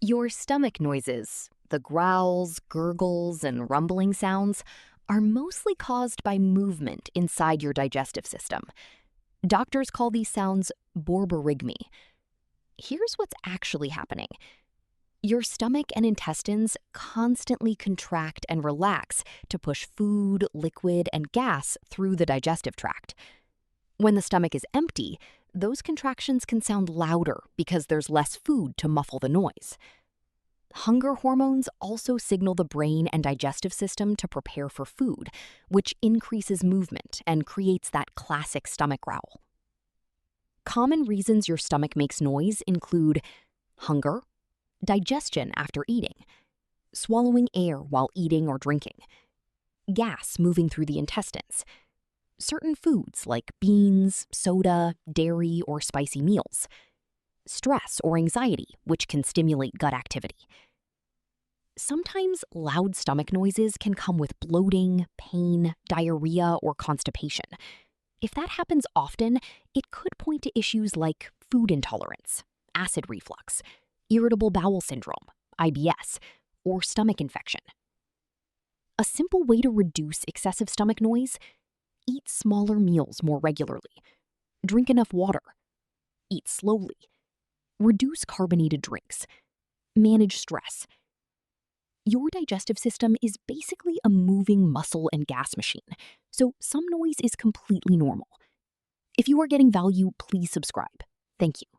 Your stomach noises, the growls, gurgles, and rumbling sounds, are mostly caused by movement inside your digestive system. Doctors call these sounds borborygmi. Here's what's actually happening. Your stomach and intestines constantly contract and relax to push food, liquid, and gas through the digestive tract. When the stomach is empty, those contractions can sound louder because there's less food to muffle the noise. Hunger hormones also signal the brain and digestive system to prepare for food, which increases movement and creates that classic stomach growl. Common reasons your stomach makes noise include hunger, digestion after eating, swallowing air while eating or drinking, gas moving through the intestines, certain foods like beans, soda, dairy, or spicy meals, stress or anxiety, which can stimulate gut activity. Sometimes loud stomach noises can come with bloating, pain, diarrhea, or constipation. If that happens often, it could point to issues like food intolerance, acid reflux, irritable bowel syndrome, IBS, or stomach infection. A simple way to reduce excessive stomach noise: eat smaller meals more regularly, drink enough water, eat slowly, reduce carbonated drinks, manage stress. Your digestive system is basically a moving muscle and gas machine, so some noise is completely normal. If you are getting value, please subscribe. Thank you.